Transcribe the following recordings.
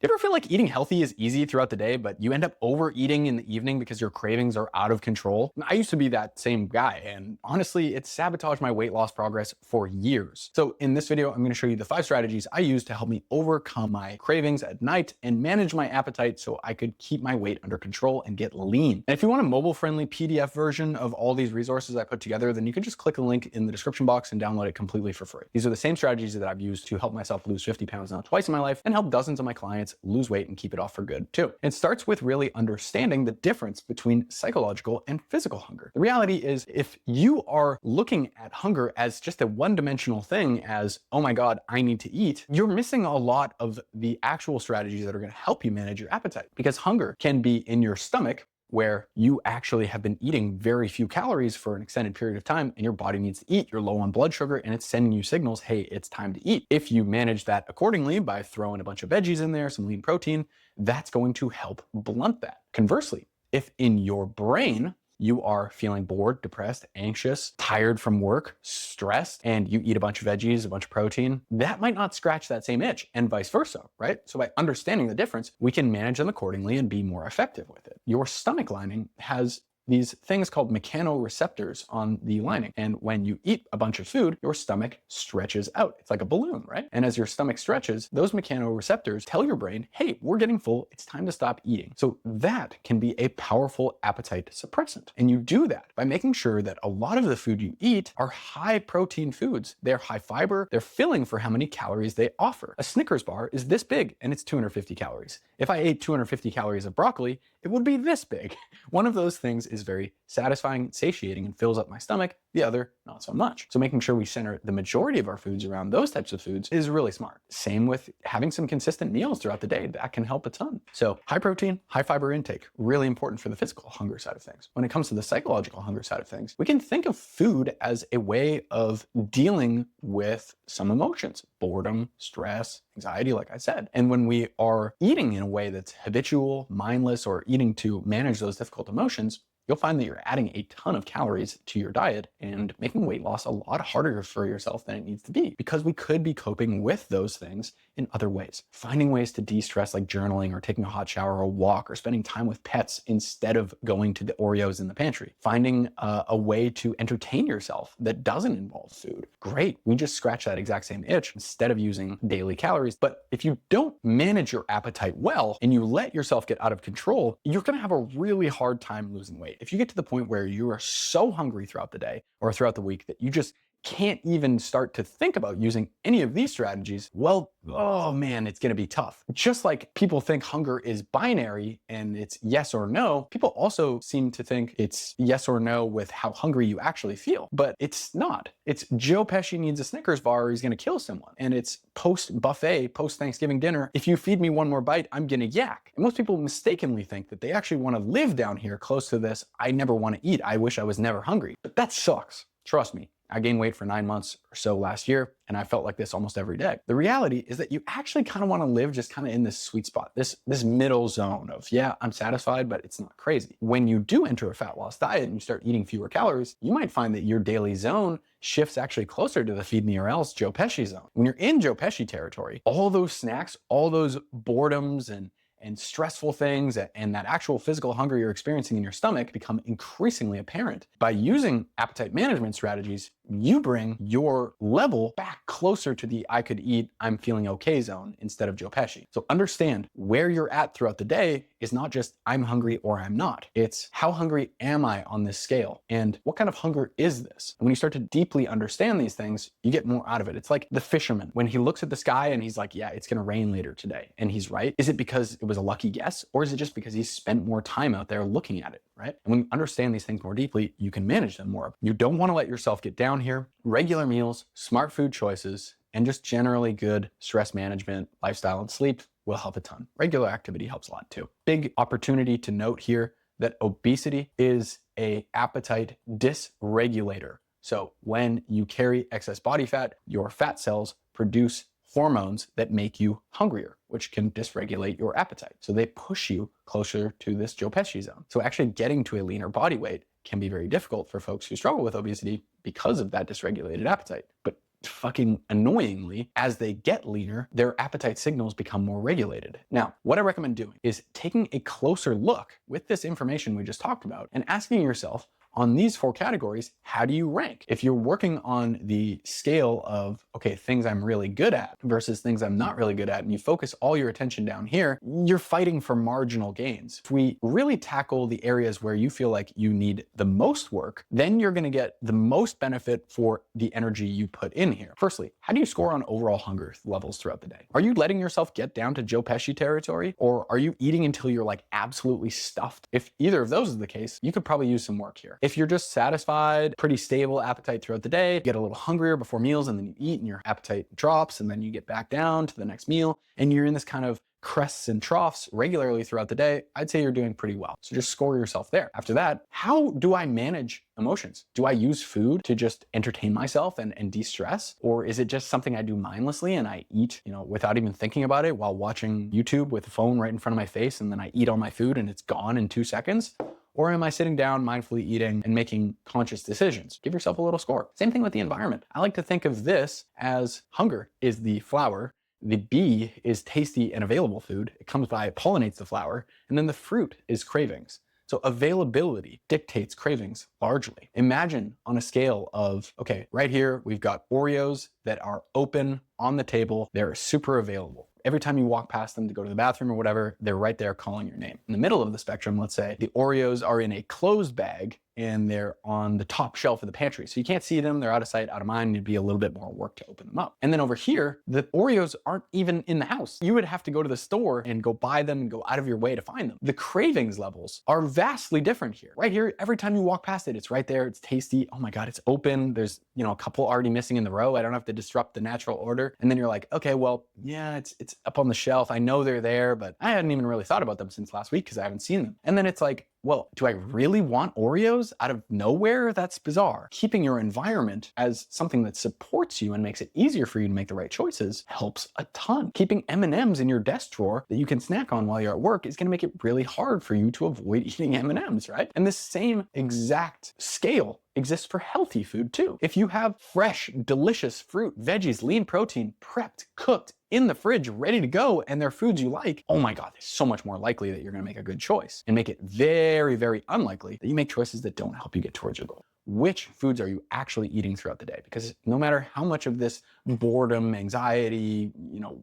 You ever feel like eating healthy is easy throughout the day, but you end up overeating in the evening because your cravings are out of control? I used to be that same guy, and honestly, it sabotaged my weight loss progress for years. So in this video, I'm gonna show you the 5 strategies I use to help me overcome my cravings at night and manage my appetite so I could keep my weight under control and get lean. And if you want a mobile-friendly PDF version of all these resources I put together, then you can just click the link in the description box and download it completely for free. These are the same strategies that I've used to help myself lose 50 pounds now twice in my life and help dozens of my clients lose weight and keep it off for good too. It starts with really understanding the difference between psychological and physical hunger. The reality is, if you are looking at hunger as just a one-dimensional thing, as, oh my God, I need to eat, you're missing a lot of the actual strategies that are going to help you manage your appetite. Because hunger can be in your stomach, where you actually have been eating very few calories for an extended period of time and your body needs to eat, you're low on blood sugar, and it's sending you signals, hey, it's time to eat. If you manage that accordingly by throwing a bunch of veggies in there, some lean protein, that's going to help blunt that. Conversely, if in your brain you are feeling bored, depressed, anxious, tired from work, stressed, and you eat a bunch of veggies, a bunch of protein, that might not scratch that same itch, and vice versa, right? So by understanding the difference, we can manage them accordingly and be more effective with it. Your stomach lining has these things called mechanoreceptors on the lining. And when you eat a bunch of food, your stomach stretches out. It's like a balloon, right? And as your stomach stretches, those mechanoreceptors tell your brain, hey, we're getting full, it's time to stop eating. So that can be a powerful appetite suppressant. And you do that by making sure that a lot of the food you eat are high protein foods. They're high fiber, they're filling for how many calories they offer. A Snickers bar is this big and it's 250 calories. If I ate 250 calories of broccoli, it would be this big. One of those things is very satisfying, satiating, and fills up my stomach. The other, not so much. So making sure we center the majority of our foods around those types of foods is really smart. Same with having some consistent meals throughout the day. That can help a ton. So high protein, high fiber intake, really important for the physical hunger side of things. When it comes to the psychological hunger side of things, we can think of food as a way of dealing with some emotions, boredom, stress, anxiety, like I said. And when we are eating in a way that's habitual, mindless, or eating to manage those difficult emotions, you'll find that you're adding a ton of calories to your diet and making weight loss a lot harder for yourself than it needs to be, because we could be coping with those things in other ways. Finding ways to de-stress, like journaling or taking a hot shower or a walk or spending time with pets instead of going to the Oreos in the pantry. Finding a way to entertain yourself that doesn't involve food. Great, we just scratch that exact same itch instead of using daily calories. But if you don't manage your appetite well and you let yourself get out of control, you're gonna have a really hard time losing weight. If you get to the point where you are so hungry throughout the day or throughout the week that you just can't even start to think about using any of these strategies, well, oh man, it's gonna be tough. Just like people think hunger is binary and it's yes or no, people also seem to think it's yes or no with how hungry you actually feel. But it's not. It's Joe Pesci needs a Snickers bar or he's gonna kill someone. And it's post-buffet, post-Thanksgiving dinner, if you feed me one more bite, I'm gonna yak. And most people mistakenly think that they actually wanna live down here close to this, I never wanna eat, I wish I was never hungry. But that sucks. Trust me. I gained weight for 9 months or so last year, and I felt like this almost every day. The reality is that you actually kind of want to live just kind of in this sweet spot, this middle zone of, yeah, I'm satisfied, but it's not crazy. When you do enter a fat loss diet and you start eating fewer calories, you might find that your daily zone shifts actually closer to the feed me or else Joe Pesci zone. When you're in Joe Pesci territory, all those snacks, all those boredoms and stressful things and that actual physical hunger you're experiencing in your stomach become increasingly apparent. By using appetite management strategies, you bring your level back closer to the I could eat, I'm feeling okay zone instead of Joe Pesci. So understand where you're at throughout the day is not just I'm hungry or I'm not. It's how hungry am I on this scale? And what kind of hunger is this? And when you start to deeply understand these things, you get more out of it. It's like the fisherman. When he looks at the sky and he's like, yeah, it's gonna rain later today. And he's right. Is it because it was a lucky guess? Or is it just because he spent more time out there looking at it, right? And when you understand these things more deeply, you can manage them more. You don't wanna let yourself get down here. Regular meals, smart food choices, and just generally good stress management, lifestyle, and sleep will help a ton. Regular activity helps a lot too. Big opportunity to note here that obesity is an appetite dysregulator. So when you carry excess body fat, your fat cells produce hormones that make you hungrier, which can dysregulate your appetite. So they push you closer to this Joe Pesci zone. So actually getting to a leaner body weight can be very difficult for folks who struggle with obesity because of that dysregulated appetite. But fucking annoyingly, as they get leaner, their appetite signals become more regulated. Now, what I recommend doing is taking a closer look with this information we just talked about and asking yourself, on these 4 categories, how do you rank? If you're working on the scale of, okay, things I'm really good at versus things I'm not really good at, and you focus all your attention down here, you're fighting for marginal gains. If we really tackle the areas where you feel like you need the most work, then you're gonna get the most benefit for the energy you put in here. Firstly, how do you score on overall hunger levels throughout the day? Are you letting yourself get down to Joe Pesci territory, or are you eating until you're like absolutely stuffed? If either of those is the case, you could probably use some work here. If you're just satisfied, pretty stable appetite throughout the day, get a little hungrier before meals and then you eat and your appetite drops and then you get back down to the next meal and you're in this kind of crests and troughs regularly throughout the day, I'd say you're doing pretty well. So just score yourself there. After that, how do I manage emotions? Do I use food to just entertain myself and de-stress? Or is it just something I do mindlessly and I eat, without even thinking about it while watching YouTube with the phone right in front of my face, and then I eat all my food and it's gone in 2 seconds? Or am I sitting down, mindfully eating and making conscious decisions? Give yourself a little score. Same thing with the environment. I like to think of this as hunger is the flower, the bee is tasty and available food. It comes by, pollinates the flower, and then the fruit is cravings. So availability dictates cravings largely. Imagine on a scale of, okay, right here, we've got Oreos that are open on the table. They're super available. Every time you walk past them to go to the bathroom or whatever, they're right there calling your name. In the middle of the spectrum, let's say the Oreos are in a closed bag and they're on the top shelf of the pantry. So you can't see them, they're out of sight, out of mind, it'd be a little bit more work to open them up. And then over here, the Oreos aren't even in the house. You would have to go to the store and go buy them and go out of your way to find them. The cravings levels are vastly different here. Right here, every time you walk past it, it's right there, it's tasty, oh my God, it's open, there's a couple already missing in the row, I don't have to disrupt the natural order. And then you're like, okay, well, yeah, it's up on the shelf, I know they're there, but I hadn't even really thought about them since last week because I haven't seen them. And then it's like, well, do I really want Oreos out of nowhere? That's bizarre. Keeping your environment as something that supports you and makes it easier for you to make the right choices helps a ton. Keeping M&Ms in your desk drawer that you can snack on while you're at work is gonna make it really hard for you to avoid eating M&Ms, right? And the same exact scale exists for healthy food too. If you have fresh, delicious fruit, veggies, lean protein, prepped, cooked, in the fridge, ready to go, and they're foods you like, oh my God, it's so much more likely that you're gonna make a good choice and make it very, very unlikely that you make choices that don't help you get towards your goal. Which foods are you actually eating throughout the day? Because no matter how much of this boredom, anxiety,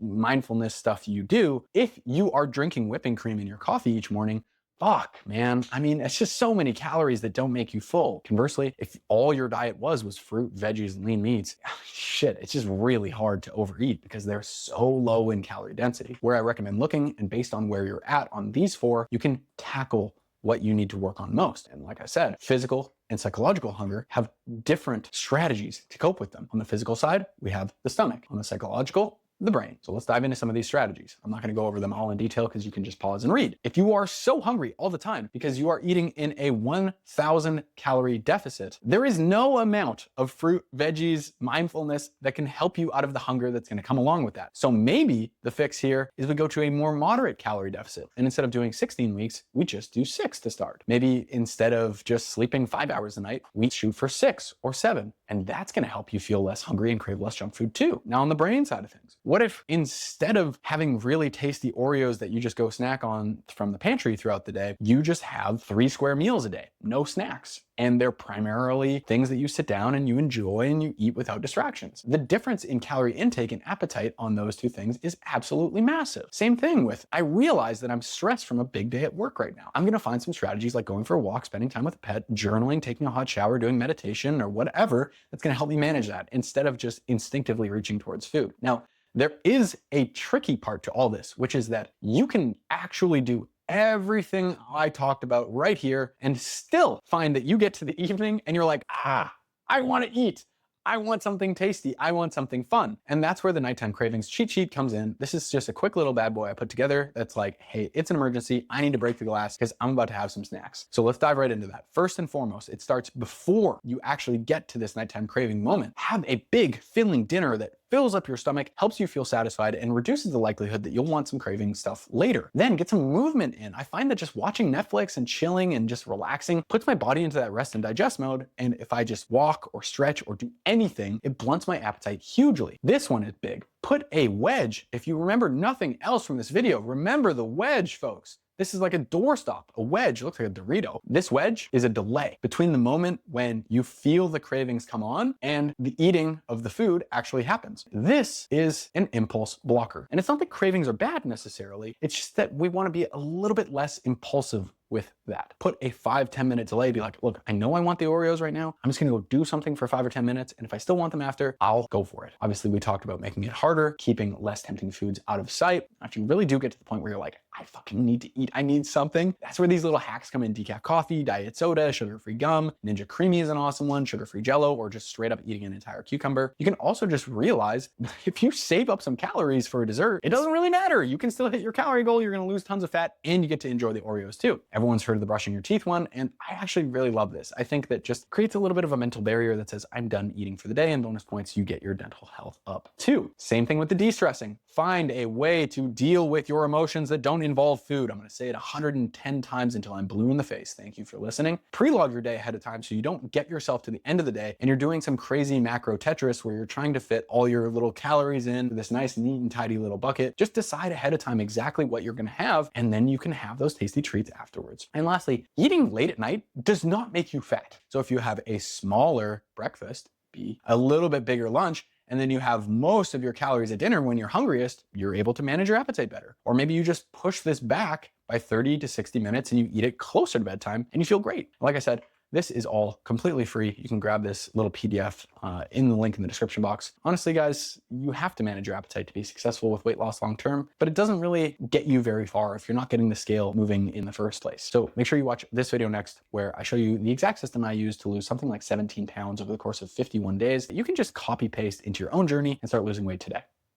mindfulness stuff you do, if you are drinking whipping cream in your coffee each morning, fuck, man. I mean, it's just so many calories that don't make you full. Conversely, if all your diet was fruit, veggies, and lean meats, shit, it's just really hard to overeat because they're so low in calorie density. Where I recommend looking, and based on where you're at on these 4, you can tackle what you need to work on most. And like I said, physical and psychological hunger have different strategies to cope with them. On the physical side, we have the stomach. On the psychological, the brain. So let's dive into some of these strategies. I'm not gonna go over them all in detail because you can just pause and read. If you are so hungry all the time because you are eating in a 1,000 calorie deficit, there is no amount of fruit, veggies, mindfulness that can help you out of the hunger that's gonna come along with that. So maybe the fix here is we go to a more moderate calorie deficit. And instead of doing 16 weeks, we just do 6 to start. Maybe instead of just sleeping 5 hours a night, we shoot for 6 or 7. And that's gonna help you feel less hungry and crave less junk food too. Now on the brain side of things, what if instead of having really tasty Oreos that you just go snack on from the pantry throughout the day, you just have 3 square meals a day, no snacks? And they're primarily things that you sit down and you enjoy and you eat without distractions. The difference in calorie intake and appetite on those 2 things is absolutely massive. Same thing with, I realize that I'm stressed from a big day at work right now. I'm gonna find some strategies like going for a walk, spending time with a pet, journaling, taking a hot shower, doing meditation, or whatever that's gonna help me manage that instead of just instinctively reaching towards food. Now, there is a tricky part to all this, which is that you can actually do everything I talked about right here and still find that you get to the evening and you're like, I want to eat. I want something tasty. I want something fun. And that's where the nighttime cravings cheat sheet comes in. This is just a quick little bad boy I put together that's like, hey, it's an emergency. I need to break the glass because I'm about to have some snacks. So let's dive right into that. First and foremost, it starts before you actually get to this nighttime craving moment. Have a big filling dinner that fills up your stomach, helps you feel satisfied, and reduces the likelihood that you'll want some craving stuff later. Then get some movement in. I find that just watching Netflix and chilling and just relaxing puts my body into that rest and digest mode, and if I just walk or stretch or do anything, it blunts my appetite hugely. This one is big. Put a wedge. If you remember nothing else from this video, remember the wedge, folks. This is like a doorstop, a wedge. It looks like a Dorito. This wedge is a delay between the moment when you feel the cravings come on and the eating of the food actually happens. This is an impulse blocker. And it's not that cravings are bad necessarily. It's just that we want to be a little bit less impulsive with that. Put a 5-10 minute delay. Be like, look, I know I want the Oreos right now. I'm just gonna go do something for 5 or 10 minutes. And if I still want them after, I'll go for it. Obviously, we talked about making it harder, keeping less tempting foods out of sight. If you really do get to the point where you're like, I fucking need to eat, I need something, that's where these little hacks come in. Decaf coffee, diet soda, sugar-free gum, Ninja Creamy is an awesome one, sugar-free Jello, or just straight up eating an entire cucumber. You can also just realize if you save up some calories for a dessert, it doesn't really matter. You can still hit your calorie goal, you're gonna lose tons of fat, and you get to enjoy the Oreos too. Everyone's heard of the brushing your teeth one, and I actually really love this. I think that just creates a little bit of a mental barrier that says, I'm done eating for the day, and bonus points, you get your dental health up too. Same thing with the de-stressing. Find a way to deal with your emotions that don't involve food. I'm gonna say it 110 times until I'm blue in the face. Thank you for listening. Pre-log your day ahead of time so you don't get yourself to the end of the day and you're doing some crazy macro Tetris where you're trying to fit all your little calories in this nice, neat, and tidy little bucket. Just decide ahead of time exactly what you're gonna have, and then you can have those tasty treats afterwards. And lastly, eating late at night does not make you fat. So if you have a smaller breakfast, a little bit bigger lunch, and then you have most of your calories at dinner when you're hungriest, you're able to manage your appetite better. Or maybe you just push this back by 30 to 60 minutes and you eat it closer to bedtime and you feel great. Like I said, this is all completely free. You can grab this little PDF in the link in the description box. Honestly, guys, you have to manage your appetite to be successful with weight loss long-term, but it doesn't really get you very far if you're not getting the scale moving in the first place. So make sure you watch this video next, where I show you the exact system I use to lose something like 17 pounds over the course of 51 days that you can just copy paste into your own journey and start losing weight today.